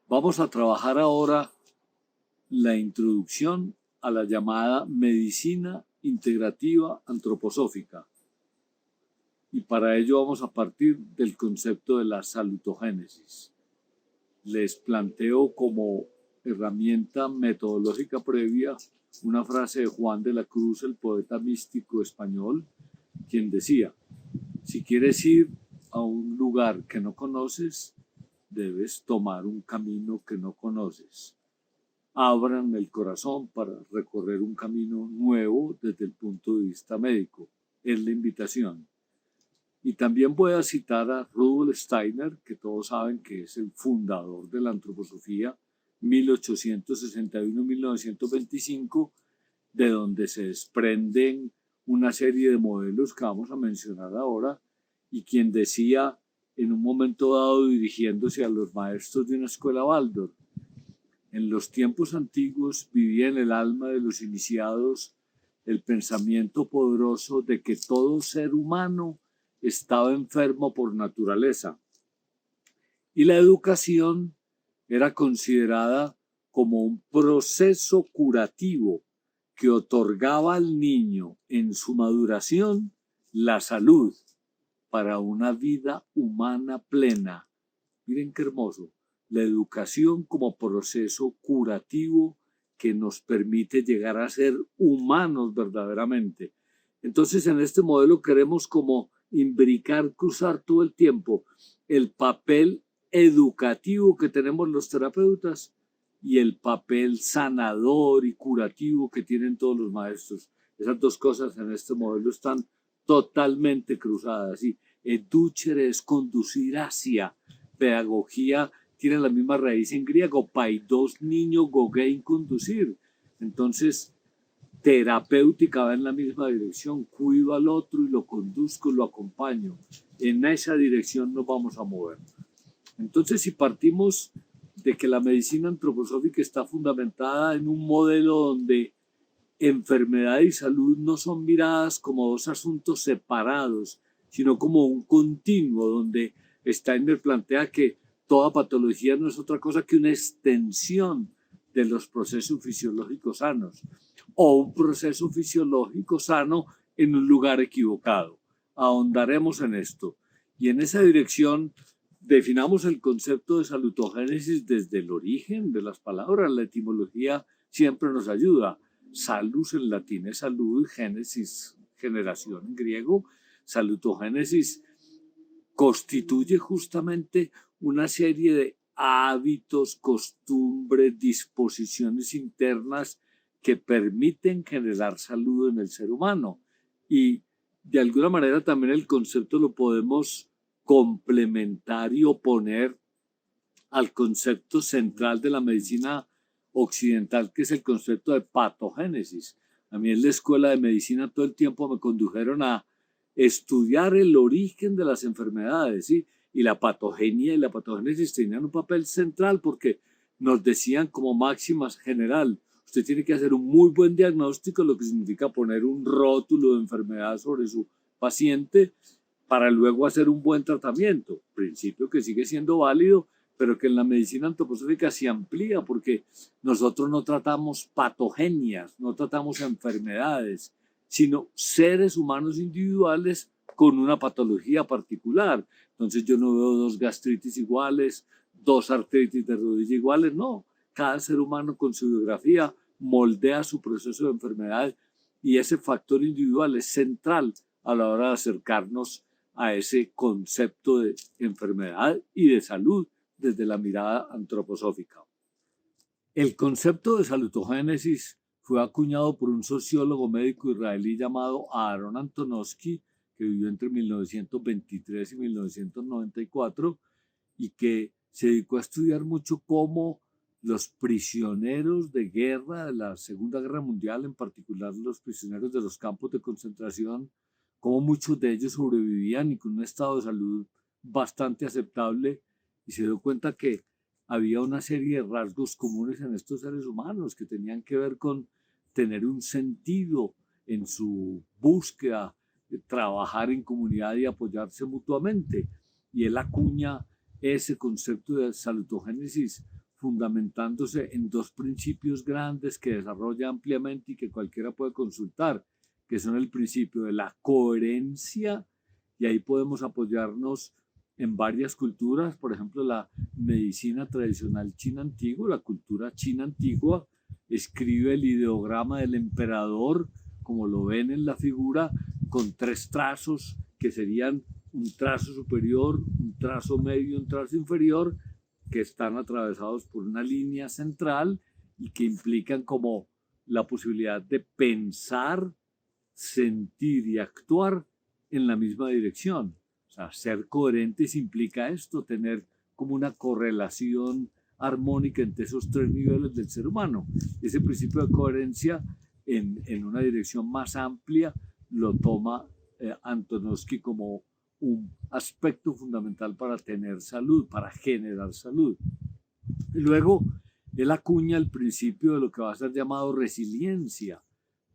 Vamos a trabajar ahora la introducción a la llamada medicina integrativa antroposófica. Y para ello vamos a partir del concepto de la salutogénesis. Les planteo como herramienta metodológica previa una frase de Juan de la Cruz, el poeta místico español, quien decía: si quieres ir a un lugar que no conoces, debes tomar un camino que no conoces. Abran el corazón para recorrer un camino nuevo desde el punto de vista médico. Es la invitación. Y también voy a citar a Rudolf Steiner, que todos saben que es el fundador de la antroposofía, 1861-1925, de donde se desprenden una serie de modelos que vamos a mencionar ahora, y quien decía en un momento dado, dirigiéndose a los maestros de una escuela Waldorf: en los tiempos antiguos vivía en el alma de los iniciados el pensamiento poderoso de que todo ser humano estaba enfermo por naturaleza, y la educación era considerada como un proceso curativo que otorgaba al niño en su maduración la salud para una vida humana plena. Miren qué hermoso. La educación como proceso curativo que nos permite llegar a ser humanos verdaderamente. Entonces, en este modelo queremos como imbricar, cruzar todo el tiempo el papel educativo que tenemos los terapeutas y el papel sanador y curativo que tienen todos los maestros. Esas dos cosas en este modelo están totalmente cruzadas. Y educere es conducir hacia. Pedagogía tiene la misma raíz en griego, paidos, niño, gogein, conducir. Entonces, terapéutica va en la misma dirección, cuido al otro y lo conduzco, lo acompaño. En esa dirección nos vamos a mover. Entonces, si partimos de que la medicina antroposófica está fundamentada en un modelo donde enfermedad y salud no son miradas como dos asuntos separados, sino como un continuo, donde Steiner plantea que toda patología no es otra cosa que una extensión de los procesos fisiológicos sanos, o un proceso fisiológico sano en un lugar equivocado. Ahondaremos en esto. Y en esa dirección definamos el concepto de salutogénesis desde el origen de las palabras. La etimología siempre nos ayuda. Salus en latín es salud, génesis, generación en griego. Salutogénesis constituye justamente una serie de hábitos, costumbres, disposiciones internas que permiten generar salud en el ser humano. Y de alguna manera también el concepto lo podemos complementar y oponer al concepto central de la medicina occidental, que es el concepto de patogénesis. A mí en la escuela de medicina todo el tiempo me condujeron a estudiar el origen de las enfermedades, ¿sí? Y la patogenia y la patogénesis tenían un papel central porque nos decían como máximas general: usted tiene que hacer un muy buen diagnóstico, lo que significa poner un rótulo de enfermedad sobre su paciente para luego hacer un buen tratamiento, principio que sigue siendo válido, pero que en la medicina antroposófica se amplía porque nosotros no tratamos patogenias, no tratamos enfermedades, sino seres humanos individuales con una patología particular. Entonces yo no veo dos gastritis iguales, dos artritis de rodilla iguales, no. Cada ser humano con su biografía moldea su proceso de enfermedad, y ese factor individual es central a la hora de acercarnos a ese concepto de enfermedad y de salud desde la mirada antroposófica. El concepto de salutogénesis fue acuñado por un sociólogo médico israelí llamado Aaron Antonovsky, que vivió entre 1923 y 1994, y que se dedicó a estudiar mucho cómo los prisioneros de guerra de la Segunda Guerra Mundial, en particular los prisioneros de los campos de concentración, cómo muchos de ellos sobrevivían y con un estado de salud bastante aceptable, y se dio cuenta que había una serie de rasgos comunes en estos seres humanos que tenían que ver con tener un sentido en su búsqueda, trabajar en comunidad y apoyarse mutuamente. Y él acuña ese concepto de salutogénesis fundamentándose en dos principios grandes que desarrolla ampliamente y que cualquiera puede consultar, que son el principio de la coherencia, y ahí podemos apoyarnos en varias culturas, por ejemplo, la medicina tradicional china antigua, la cultura china antigua, escribe el ideograma del emperador, como lo ven en la figura, con tres trazos que serían un trazo superior, un trazo medio y un trazo inferior, que están atravesados por una línea central y que implican como la posibilidad de pensar, sentir y actuar en la misma dirección. O sea, ser coherentes implica esto, tener como una correlación armónica entre esos tres niveles del ser humano. Ese principio de coherencia en una dirección más amplia lo toma Antonovsky como un aspecto fundamental para tener salud, para generar salud. Y luego él acuña el principio de lo que va a ser llamado resiliencia,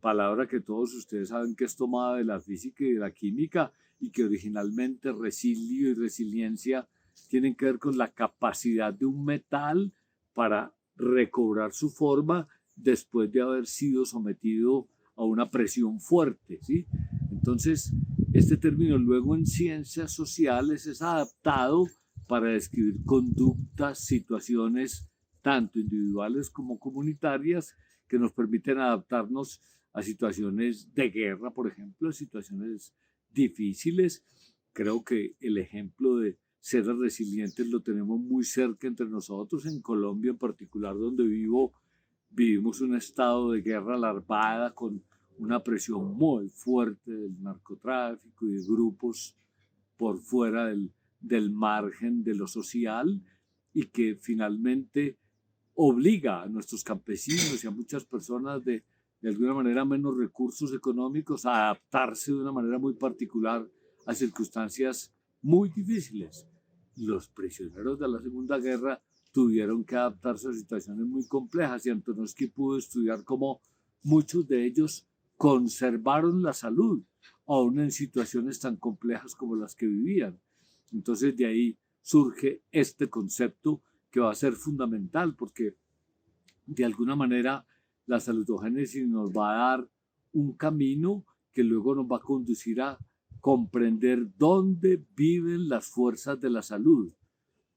palabra que todos ustedes saben que es tomada de la física y de la química, y que originalmente resilio y resiliencia tienen que ver con la capacidad de un metal para recobrar su forma después de haber sido sometido a una presión fuerte, ¿sí? Entonces, este término luego en ciencias sociales es adaptado para describir conductas, situaciones tanto individuales como comunitarias que nos permiten adaptarnos a situaciones de guerra, por ejemplo, a situaciones difíciles. Creo que el ejemplo de ser resilientes lo tenemos muy cerca entre nosotros. En Colombia en particular, donde vivo, vivimos un estado de guerra larvada con una presión muy fuerte del narcotráfico y de grupos por fuera del margen de lo social, y que finalmente obliga a nuestros campesinos y a muchas personas de alguna manera menos recursos económicos a adaptarse de una manera muy particular a circunstancias muy difíciles. Los prisioneros de la Segunda Guerra tuvieron que adaptarse a situaciones muy complejas, y Antonovsky pudo estudiar cómo muchos de ellos conservaron la salud, aún en situaciones tan complejas como las que vivían. Entonces de ahí surge este concepto que va a ser fundamental, porque de alguna manera la salutogénesis nos va a dar un camino que luego nos va a conducir a comprender dónde viven las fuerzas de la salud.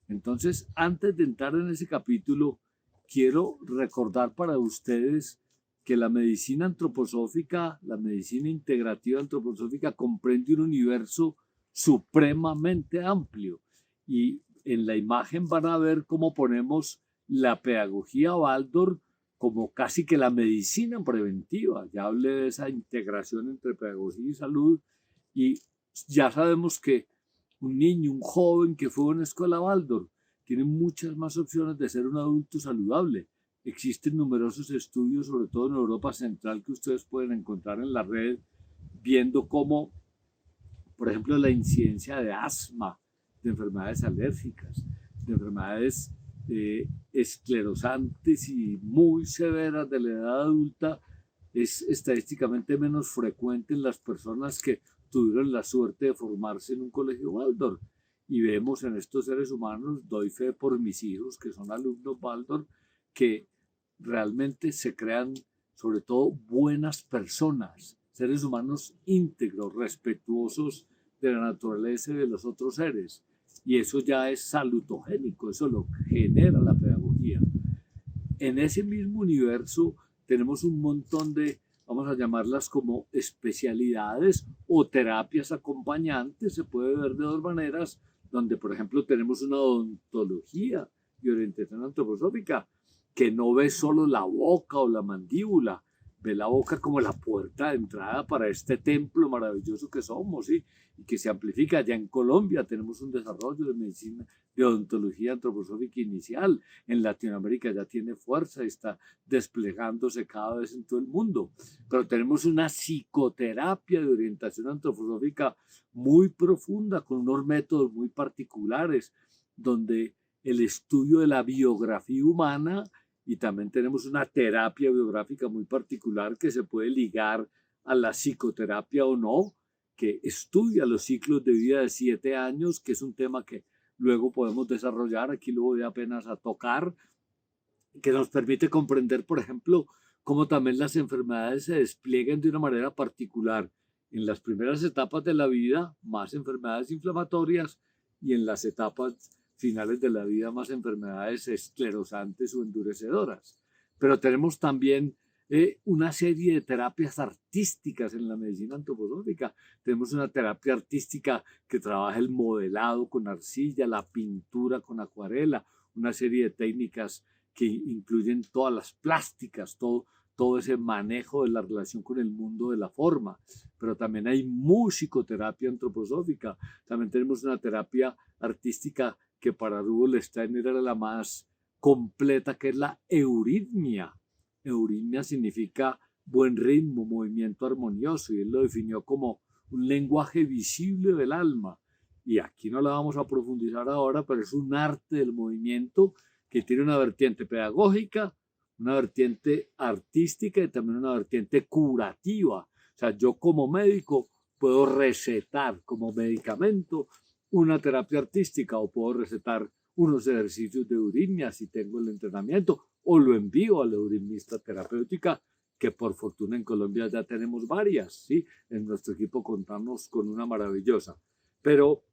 Entonces, antes de entrar en ese capítulo, quiero recordar para ustedes que la medicina antroposófica, la medicina integrativa antroposófica, comprende un universo supremamente amplio, y en la imagen van a ver cómo ponemos la pedagogía Waldorf como casi que la medicina preventiva. Ya hablé de esa integración entre pedagogía y salud, y ya sabemos que un niño, un joven que fue a una escuela Waldorf, tiene muchas más opciones de ser un adulto saludable. Existen numerosos estudios, sobre todo en Europa Central, que ustedes pueden encontrar en la red, viendo cómo, por ejemplo, la incidencia de asma, de enfermedades alérgicas, de enfermedades esclerosantes y muy severas de la edad adulta, es estadísticamente menos frecuente en las personas que tuvieron la suerte de formarse en un colegio Waldorf. Y vemos en estos seres humanos, doy fe por mis hijos que son alumnos Waldorf, que realmente se crean sobre todo buenas personas, seres humanos íntegros, respetuosos de la naturaleza y de los otros seres. Y eso ya es salutogénico, eso lo genera la pedagogía. En ese mismo universo tenemos un montón de, vamos a llamarlas como especialidades o terapias acompañantes, se puede ver de dos maneras, donde por ejemplo tenemos una odontología y orientación antroposófica que no ve solo la boca o la mandíbula, ve la boca como la puerta de entrada para este templo maravilloso que somos, ¿sí? Y que se amplifica. Ya en Colombia tenemos un desarrollo de medicina, de odontología antroposófica inicial. En Latinoamérica ya tiene fuerza y está desplegándose cada vez en todo el mundo. Pero tenemos una psicoterapia de orientación antroposófica muy profunda, con unos métodos muy particulares, donde el estudio de la biografía humana, y también tenemos una terapia biográfica muy particular que se puede ligar a la psicoterapia o no, que estudia los ciclos de vida de 7 años, que es un tema que luego podemos desarrollar. Aquí lo voy apenas a tocar. que nos permite comprender, por ejemplo, cómo también las enfermedades se despliegan de una manera particular en las primeras etapas de la vida, más enfermedades inflamatorias, y en las etapas finales de la vida, más enfermedades esclerosantes o endurecedoras. Pero tenemos también una serie de terapias artísticas en la medicina antroposófica. Tenemos una terapia artística que trabaja el modelado con arcilla, la pintura con acuarela, una serie de técnicas que incluyen todas las plásticas, todo ese manejo de la relación con el mundo de la forma. Pero también hay musicoterapia antroposófica. También tenemos una terapia artística que para Rudolf Steiner era la más completa, que es la euritmia. Euritmia significa buen ritmo, movimiento armonioso, y él lo definió como un lenguaje visible del alma. Y aquí no la vamos a profundizar ahora, pero es un arte del movimiento que tiene una vertiente pedagógica, una vertiente artística y también una vertiente curativa. O sea, yo como médico puedo recetar como medicamento una terapia artística o puedo recetar unos ejercicios de euritmia si tengo el entrenamiento o lo envío a la euritmista terapéutica, que por fortuna en Colombia ya tenemos varias, ¿sí? En nuestro equipo contamos con una maravillosa. Pero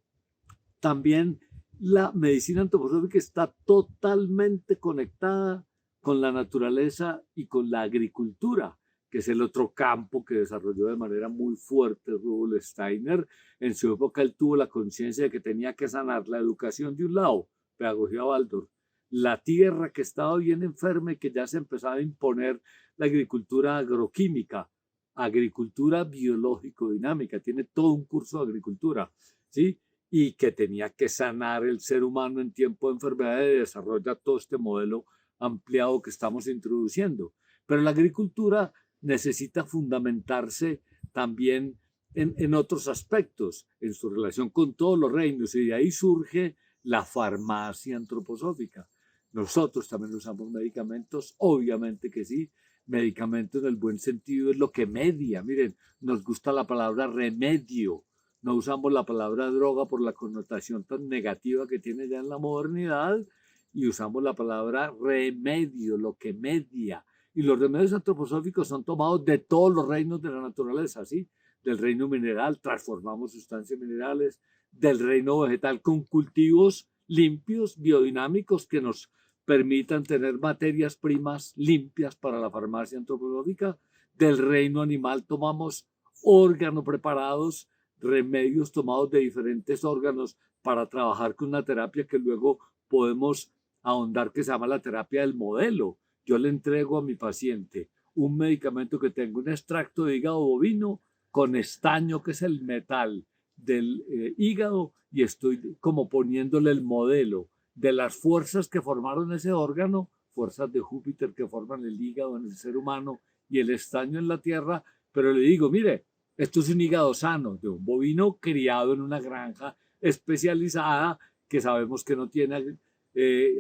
también la medicina antroposófica está totalmente conectada con la naturaleza y con la agricultura, que es el otro campo que desarrolló de manera muy fuerte Rudolf Steiner. En su época él tuvo la conciencia de que tenía que sanar la educación de un lado, pedagogía Waldorf, la tierra que estaba bien enferma y que ya se empezaba a imponer la agricultura agroquímica, agricultura biológico-dinámica, tiene todo un curso de agricultura, ¿sí? Y que tenía que sanar el ser humano en tiempo de enfermedad y desarrolla todo este modelo ampliado que estamos introduciendo. Pero la agricultura necesita fundamentarse también en otros aspectos, en su relación con todos los reinos, y de ahí surge la farmacia antroposófica. Nosotros también usamos medicamentos, obviamente que sí, medicamentos en el buen sentido es lo que media. Miren, nos gusta la palabra remedio, no usamos la palabra droga por la connotación tan negativa que tiene ya en la modernidad y usamos la palabra remedio, lo que media. Y los remedios antroposóficos son tomados de todos los reinos de la naturaleza, ¿sí? Del reino mineral, transformamos sustancias minerales, del reino vegetal con cultivos limpios, biodinámicos, que nos permitan tener materias primas limpias para la farmacia antroposófica. Del reino animal tomamos órganos preparados, remedios tomados de diferentes órganos para trabajar con una terapia que luego podemos ahondar, que se llama la terapia del modelo. Yo le entrego a mi paciente un medicamento que tenga un extracto de hígado bovino con estaño, que es el metal del hígado, y estoy como poniéndole el modelo de las fuerzas que formaron ese órgano, fuerzas de Júpiter que forman el hígado en el ser humano y el estaño en la tierra, pero le digo, mire, esto es un hígado sano de un bovino criado en una granja especializada que sabemos que no tiene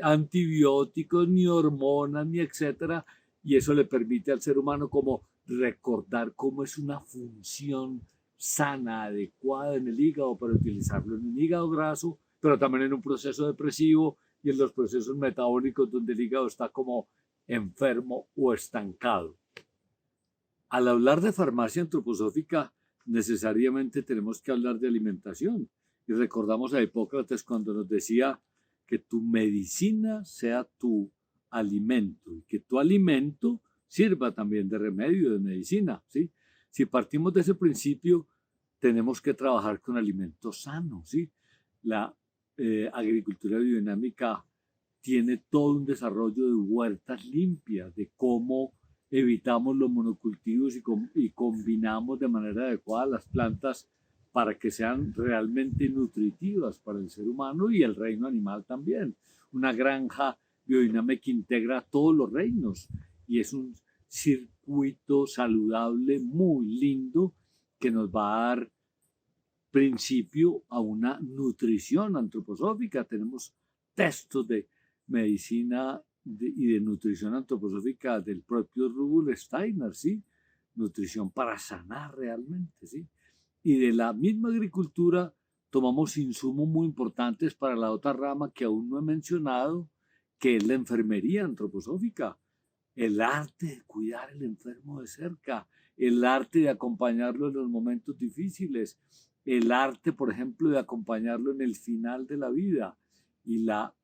antibióticos, ni hormonas, ni etcétera, y eso le permite al ser humano como recordar cómo es una función sana, adecuada en el hígado para utilizarlo en un hígado graso, pero también en un proceso depresivo y en los procesos metabólicos donde el hígado está como enfermo o estancado. Al hablar de farmacia antroposófica, necesariamente tenemos que hablar de alimentación. Y recordamos a Hipócrates cuando nos decía que tu medicina sea tu alimento y que tu alimento sirva también de remedio, de medicina, ¿sí? Si partimos de ese principio, tenemos que trabajar con alimentos sanos, ¿sí? La agricultura biodinámica tiene todo un desarrollo de huertas limpias, de cómo evitamos los monocultivos y combinamos de manera adecuada las plantas para que sean realmente nutritivas para el ser humano y el reino animal también. Una granja biodinámica integra todos los reinos y es un circuito saludable muy lindo que nos va a dar principio a una nutrición antroposófica. Tenemos textos de medicina y de nutrición antroposófica del propio Rudolf Steiner, ¿sí? Nutrición para sanar realmente, ¿sí? Y de la misma agricultura tomamos insumos muy importantes para la otra rama que aún no he mencionado, que es la enfermería antroposófica, el arte de cuidar al enfermo de cerca, el arte de acompañarlo en los momentos difíciles, el arte, por ejemplo, de acompañarlo en el final de la vida. Y la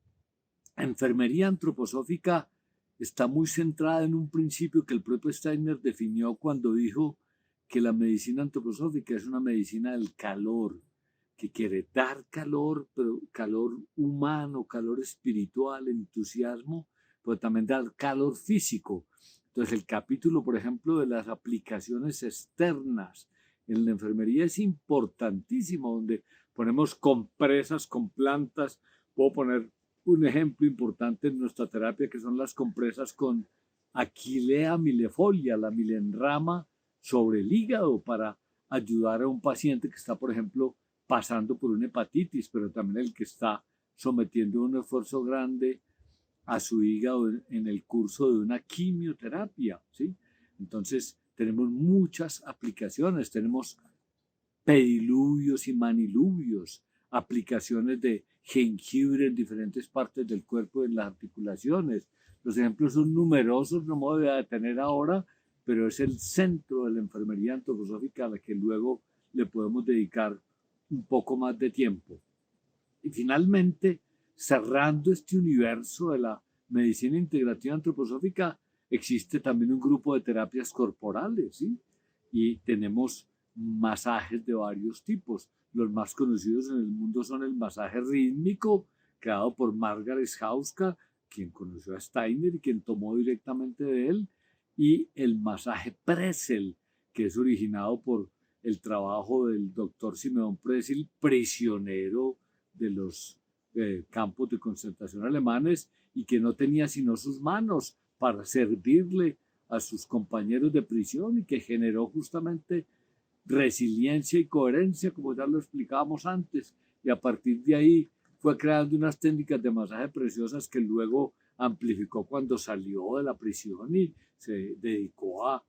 enfermería antroposófica está muy centrada en un principio que el propio Steiner definió cuando dijo que la medicina antroposófica es una medicina del calor, que quiere dar calor, pero calor humano, calor espiritual, entusiasmo, pero también dar calor físico. Entonces el capítulo, por ejemplo, de las aplicaciones externas en la enfermería es importantísimo, donde ponemos compresas con plantas. Puedo poner un ejemplo importante en nuestra terapia, que son las compresas con Aquilea millifolia, la milenrama, sobre el hígado, para ayudar a un paciente que está, por ejemplo, pasando por una hepatitis, pero también el que está sometiendo un esfuerzo grande a su hígado en el curso de una quimioterapia, ¿sí? Entonces, tenemos muchas aplicaciones, tenemos pediluvios y maniluvios, aplicaciones de jengibre en diferentes partes del cuerpo, en las articulaciones. Los ejemplos son numerosos, no me voy a detener ahora, pero es el centro de la enfermería antroposófica a la que luego le podemos dedicar un poco más de tiempo. Y finalmente, cerrando este universo de la medicina integrativa antroposófica, existe también un grupo de terapias corporales, ¿sí? Y tenemos masajes de varios tipos. Los más conocidos en el mundo son el masaje rítmico, creado por Margaret Hauska, quien conoció a Steiner y quien tomó directamente de él, y el masaje Pressel, que es originado por el trabajo del doctor Simeón Pressel, prisionero de los campos de concentración alemanes, y que no tenía sino sus manos para servirle a sus compañeros de prisión, y que generó justamente resiliencia y coherencia, como ya lo explicábamos antes, y a partir de ahí fue creando unas técnicas de masaje preciosas que luego amplificó cuando salió de la prisión y se dedicó a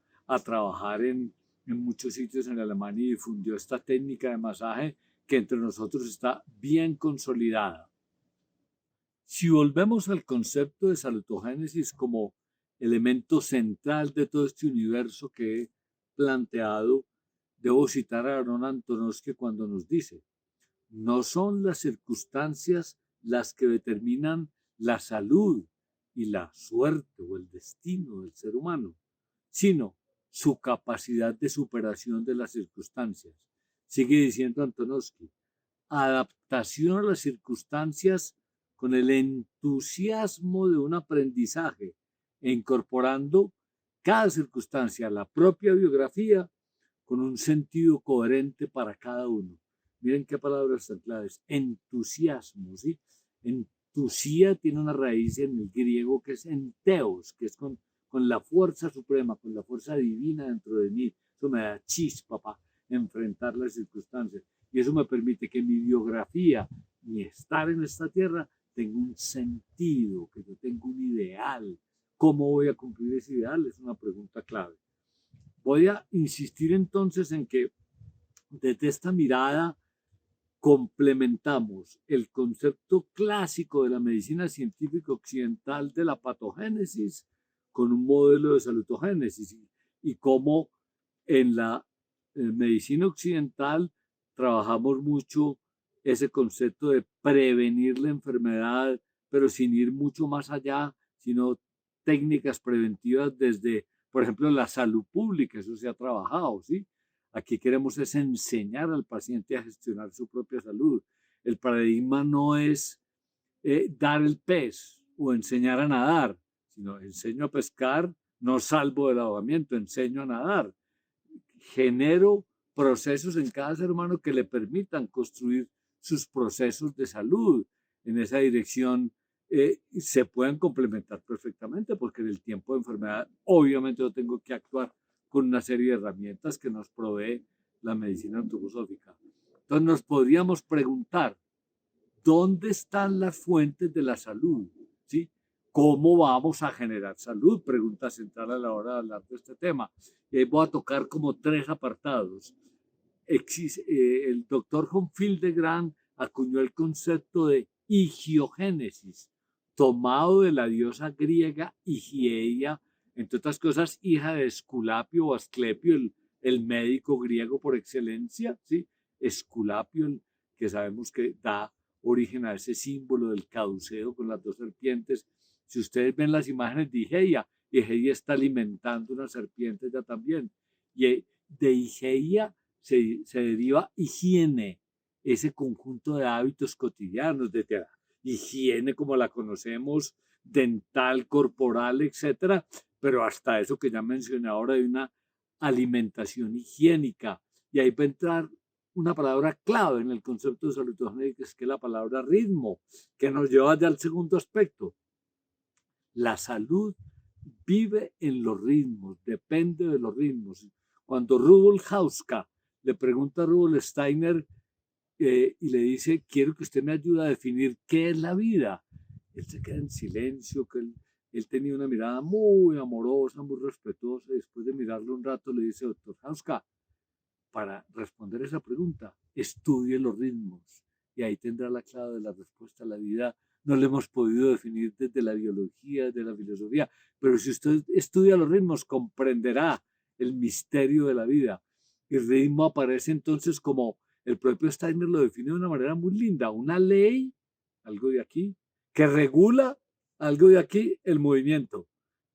trabajar en muchos sitios en Alemania y difundió esta técnica de masaje que entre nosotros está bien consolidada. Si volvemos al concepto de salutogénesis como elemento central de todo este universo que he planteado, debo citar a Aaron Antonovsky cuando nos dice: no son las circunstancias las que determinan la salud y la suerte o el destino del ser humano, sino su capacidad de superación de las circunstancias. Sigue diciendo Antonovsky: adaptación a las circunstancias con el entusiasmo de un aprendizaje e incorporando cada circunstancia a la propia biografía con un sentido coherente para cada uno. Miren qué palabras tan claves. Entusiasmo, ¿sí? Entusía tiene una raíz en el griego que es enteos, que es con la fuerza suprema, con la fuerza divina dentro de mí. Eso me da chispa para enfrentar las circunstancias. Y eso me permite que mi biografía, mi estar en esta tierra, tenga un sentido, que yo tenga un ideal. ¿Cómo voy a cumplir ese ideal? Es una pregunta clave. Voy a insistir entonces en que desde esta mirada complementamos el concepto clásico de la medicina científica occidental de la patogénesis con un modelo de salutogénesis, y cómo en la medicina occidental trabajamos mucho ese concepto de prevenir la enfermedad, pero sin ir mucho más allá, sino técnicas preventivas desde, por ejemplo, la salud pública. Eso se ha trabajado, ¿sí? Aquí queremos es enseñar al paciente a gestionar su propia salud. El paradigma no es dar el pez o enseñar a nadar, sino enseño a pescar, no salvo del ahogamiento, enseño a nadar. Genero procesos en cada ser humano que le permitan construir sus procesos de salud. En esa dirección se pueden complementar perfectamente, porque en el tiempo de enfermedad obviamente yo tengo que actuar con una serie de herramientas que nos provee la medicina antroposófica. Entonces nos podríamos preguntar, ¿dónde están las fuentes de la salud? ¿Sí? ¿Cómo vamos a generar salud? Pregunta central a la hora de hablar de este tema. Voy a tocar como tres apartados. El doctor von Hildegard acuñó el concepto de higiogénesis, tomado de la diosa griega Higieia, entre otras cosas, hija de Esculapio o Asclepio, el médico griego por excelencia, ¿sí? Esculapio, que sabemos que da origen a ese símbolo del caduceo con las dos serpientes. Si ustedes ven las imágenes de Higieia, Higieia está alimentando una serpiente ya también. Y de Higieia se deriva higiene, ese conjunto de hábitos cotidianos, desde la higiene como la conocemos, dental, corporal, etcétera, pero hasta eso que ya mencioné ahora de una alimentación higiénica. Y ahí va a entrar una palabra clave en el concepto de salutogénica, que es la palabra ritmo, que nos lleva ya al segundo aspecto. La salud vive en los ritmos, depende de los ritmos. Cuando Rudolf Hauska le pregunta a Rudolf Steiner y le dice, quiero que usted me ayude a definir qué es la vida, él se queda en silencio, que él tenía una mirada muy amorosa, muy respetuosa, y después de mirarlo un rato le dice, doctor Hauska, para responder esa pregunta, estudie los ritmos y ahí tendrá la clave de la respuesta a la vida. No lo hemos podido definir desde la biología, desde la filosofía, pero si usted estudia los ritmos, comprenderá el misterio de la vida. El ritmo aparece entonces como el propio Steiner lo define de una manera muy linda, una ley, algo de aquí, que regula algo de aquí, el movimiento.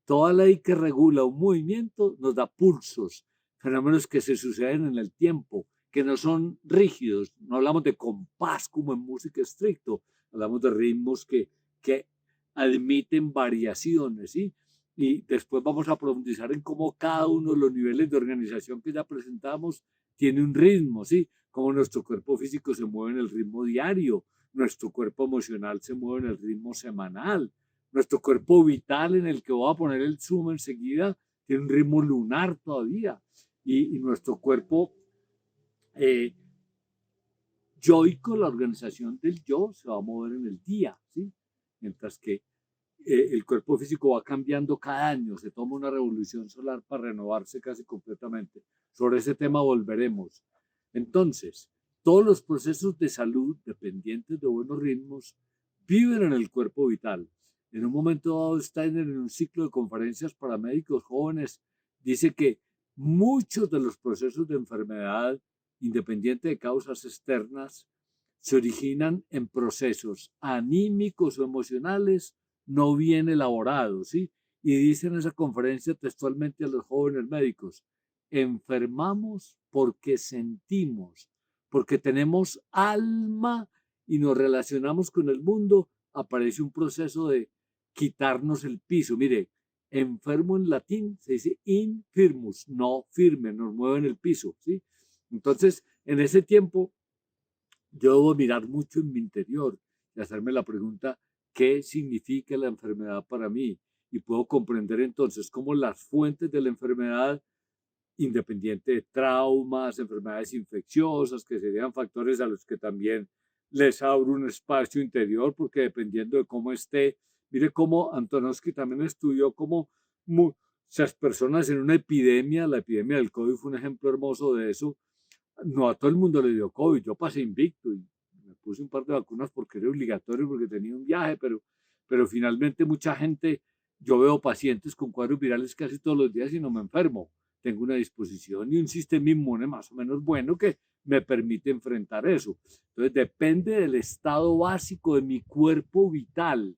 Toda ley que regula un movimiento nos da pulsos, fenómenos que se suceden en el tiempo, que no son rígidos. No hablamos de compás como en música estricto, hablamos de ritmos que admiten variaciones, ¿sí? Y después vamos a profundizar en cómo cada uno de los niveles de organización que ya presentamos tiene un ritmo, ¿sí? Cómo nuestro cuerpo físico se mueve en el ritmo diario, nuestro cuerpo emocional se mueve en el ritmo semanal, nuestro cuerpo vital, en el que voy a poner el zoom enseguida, tiene un ritmo lunar todavía. Y nuestro cuerpo yoico, la organización del yo, se va a mover en el día, ¿sí? Mientras que el cuerpo físico va cambiando cada año, se toma una revolución solar para renovarse casi completamente. Sobre ese tema volveremos. Entonces, todos los procesos de salud dependientes de buenos ritmos viven en el cuerpo vital. En un momento dado, Steiner, en un ciclo de conferencias para médicos jóvenes, dice que muchos de los procesos de enfermedad, independiente de causas externas, se originan en procesos anímicos o emocionales no bien elaborados, ¿sí? Y dice en esa conferencia textualmente a los jóvenes médicos, enfermamos porque sentimos, porque tenemos alma y nos relacionamos con el mundo, aparece un proceso de quitarnos el piso. Mire, enfermo en latín se dice infirmus, no firme, nos mueven el piso, ¿sí? Entonces, en ese tiempo, yo debo mirar mucho en mi interior y hacerme la pregunta, ¿qué significa la enfermedad para mí? Y puedo comprender entonces cómo las fuentes de la enfermedad, independiente de traumas, enfermedades infecciosas, que serían factores a los que también les abro un espacio interior, porque dependiendo de cómo esté, mire cómo Antonovsky también estudió cómo muchas personas en una epidemia, la epidemia del COVID fue un ejemplo hermoso de eso. No a todo el mundo le dio COVID, yo pasé invicto y me puse un par de vacunas porque era obligatorio, porque tenía un viaje, pero finalmente mucha gente, yo veo pacientes con cuadros virales casi todos los días y no me enfermo. Tengo una disposición y un sistema inmune más o menos bueno que me permite enfrentar eso. Entonces depende del estado básico de mi cuerpo vital.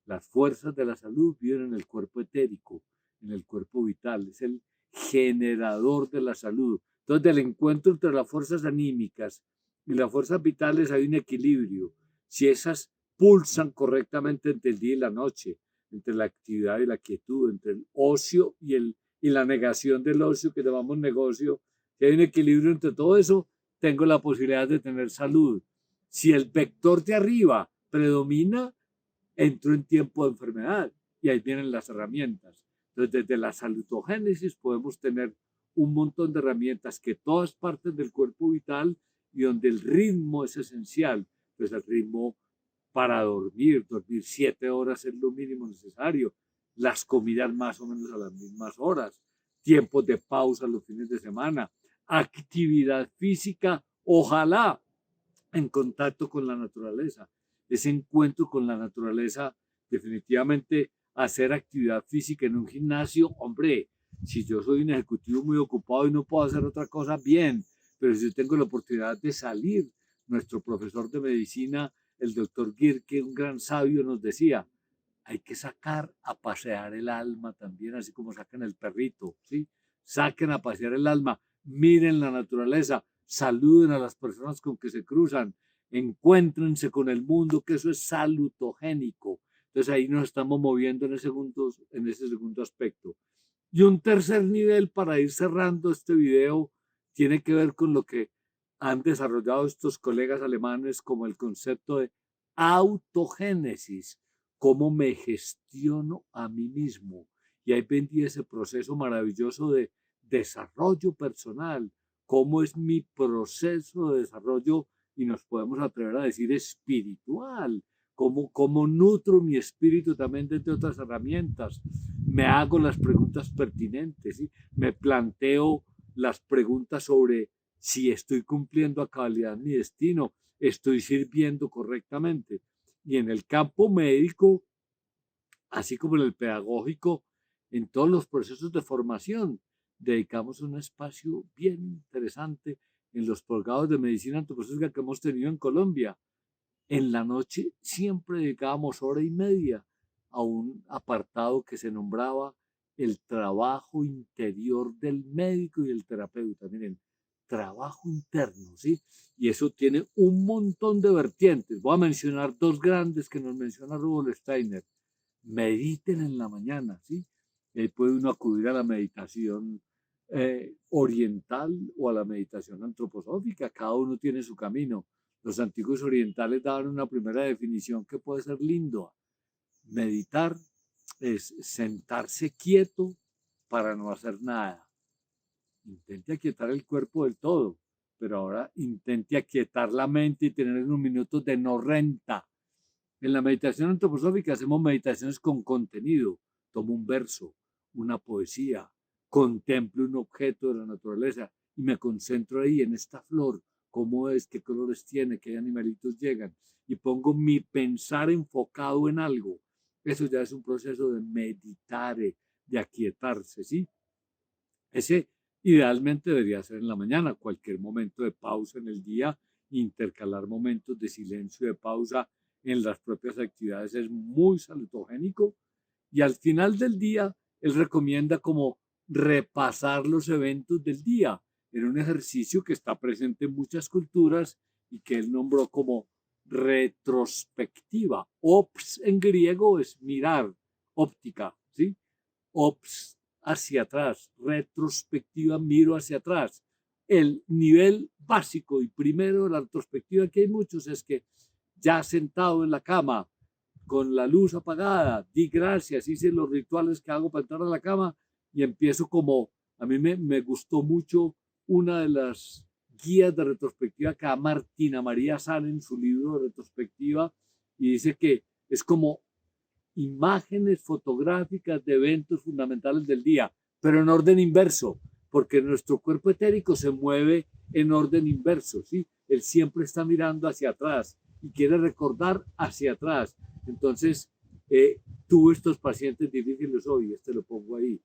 Las fuerzas de la salud viven en el cuerpo etérico, en el cuerpo vital, es el generador de la salud. Entonces, del encuentro entre las fuerzas anímicas y las fuerzas vitales hay un equilibrio. Si esas pulsan correctamente entre el día y la noche, entre la actividad y la quietud, entre el ocio y la negación del ocio que llamamos negocio, si hay un equilibrio entre todo eso, tengo la posibilidad de tener salud. Si el vector de arriba predomina, entro en tiempo de enfermedad y ahí vienen las herramientas. Entonces, desde la salutogénesis podemos tener un montón de herramientas que todas parten del cuerpo vital y donde el ritmo es esencial. Pues el ritmo para dormir 7 horas es lo mínimo necesario, las comidas más o menos a las mismas horas, tiempos de pausa los fines de semana, actividad física, ojalá en contacto con la naturaleza. Ese encuentro con la naturaleza Definitivamente hacer actividad física en un gimnasio, hombre, si yo soy un ejecutivo muy ocupado y no puedo hacer otra cosa, bien, pero si yo tengo la oportunidad de salir, nuestro profesor de medicina, el doctor Gierke, un gran sabio, nos decía, hay que sacar a pasear el alma también, así como sacan el perrito, ¿sí? Saquen a pasear el alma, miren la naturaleza, saluden a las personas con que se cruzan, encuéntrense con el mundo, que eso es salutogénico. Entonces ahí nos estamos moviendo en ese segundo aspecto. Y un tercer nivel para ir cerrando este video tiene que ver con lo que han desarrollado estos colegas alemanes como el concepto de autogénesis, cómo me gestiono a mí mismo. Y ahí vendí ese proceso maravilloso de desarrollo personal, cómo es mi proceso de desarrollo y nos podemos atrever a decir espiritual, cómo nutro mi espíritu también desde otras herramientas, me hago las preguntas pertinentes, ¿sí? Me planteo las preguntas sobre si estoy cumpliendo a cabalidad mi destino, estoy sirviendo correctamente. Y en el campo médico, así como en el pedagógico, en todos los procesos de formación, dedicamos un espacio bien interesante en los posgrados de medicina antropológica que hemos tenido en Colombia. En la noche siempre dedicábamos hora y media a un apartado que se nombraba el trabajo interior del médico y del terapeuta. Miren, trabajo interno, ¿sí? Y eso tiene un montón de vertientes. Voy a mencionar dos grandes que nos menciona Rudolf Steiner. Mediten en la mañana, ¿sí? Ahí puede uno acudir a la meditación oriental o a la meditación antroposófica. Cada uno tiene su camino. Los antiguos orientales daban una primera definición que puede ser lindo. Meditar es sentarse quieto para no hacer nada. Intente aquietar el cuerpo del todo, pero ahora intente aquietar la mente y tener unos minutos de no renta. En la meditación antroposófica hacemos meditaciones con contenido. Tomo un verso, una poesía, contemplo un objeto de la naturaleza y me concentro ahí en esta flor, cómo es, qué colores tiene, qué animalitos llegan, y pongo mi pensar enfocado en algo. Eso ya es un proceso de meditar, de aquietarse, ¿sí? Ese idealmente debería ser en la mañana, cualquier momento de pausa en el día, intercalar momentos de silencio y de pausa en las propias actividades es muy salutogénico. Y al final del día, él recomienda como repasar los eventos del día en un ejercicio que está presente en muchas culturas y que él nombró como retrospectiva. Ops en griego es mirar, óptica, ¿sí? Ops hacia atrás, retrospectiva, miro hacia atrás. El nivel básico y primero de la retrospectiva, que hay muchos, es que ya sentado en la cama, con la luz apagada, di gracias, hice los rituales que hago para entrar a la cama y empiezo como, a mí me gustó mucho una de las guías de retrospectiva que da Martina María San en su libro de retrospectiva y dice que es como imágenes fotográficas de eventos fundamentales del día, pero en orden inverso, porque nuestro cuerpo etérico se mueve en orden inverso, ¿sí? Él siempre está mirando hacia atrás y quiere recordar hacia atrás. Entonces, tuve estos pacientes difíciles hoy, lo pongo ahí,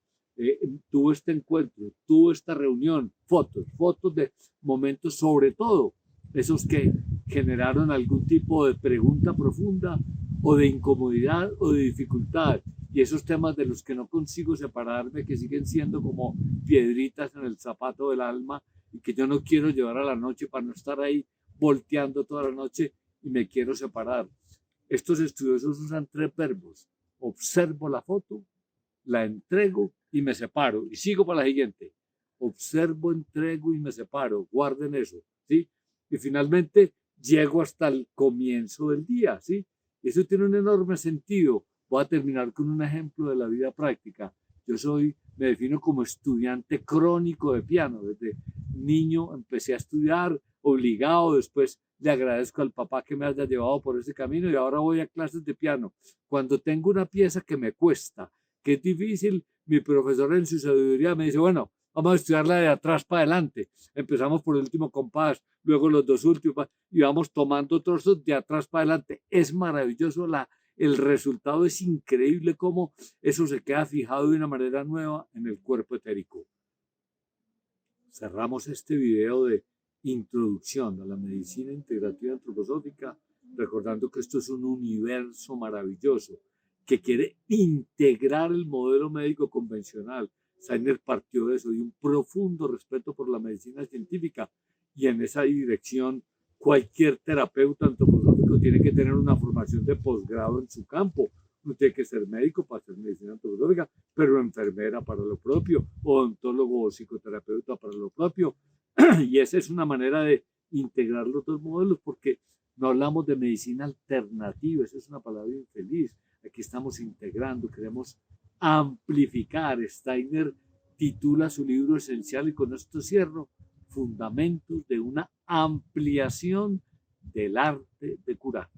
tuvo este encuentro, tuvo esta reunión, fotos de momentos, sobre todo esos que generaron algún tipo de pregunta profunda o de incomodidad o de dificultad. Y esos temas de los que no consigo separarme, que siguen siendo como piedritas en el zapato del alma y que yo no quiero llevar a la noche para no estar ahí volteando toda la noche y me quiero separar. Estos estudiosos usan tres verbos. Observo la foto, la entrego y me separo. Y sigo para la siguiente. Observo, entrego y me separo. Guarden eso, ¿sí? Y finalmente llego hasta el comienzo del día, ¿sí? Eso tiene un enorme sentido. Voy a terminar con un ejemplo de la vida práctica. Me defino como estudiante crónico de piano. Desde niño empecé a estudiar, obligado, después le agradezco al papá que me haya llevado por ese camino y ahora voy a clases de piano. Cuando tengo una pieza que me cuesta, que es difícil, mi profesor en su sabiduría me dice, bueno, vamos a estudiarla de atrás para adelante. Empezamos por el último compás, luego los dos últimos, y vamos tomando trozos de atrás para adelante. Es maravilloso el resultado es increíble cómo eso se queda fijado de una manera nueva en el cuerpo etérico. Cerramos este video de introducción a la medicina integrativa antroposófica, recordando que esto es un universo maravilloso que quiere integrar el modelo médico convencional. Steiner partió de eso, de un profundo respeto por la medicina científica, y en esa dirección cualquier terapeuta antroposófico tiene que tener una formación de posgrado en su campo. No tiene que ser médico para hacer medicina antroposófica, pero enfermera para lo propio, odontólogo o psicoterapeuta para lo propio. Y esa es una manera de integrar los dos modelos, porque no hablamos de medicina alternativa, esa es una palabra infeliz. Aquí estamos integrando, queremos amplificar. Steiner titula su libro esencial, y con esto cierro, Fundamentos de una ampliación del arte de curar.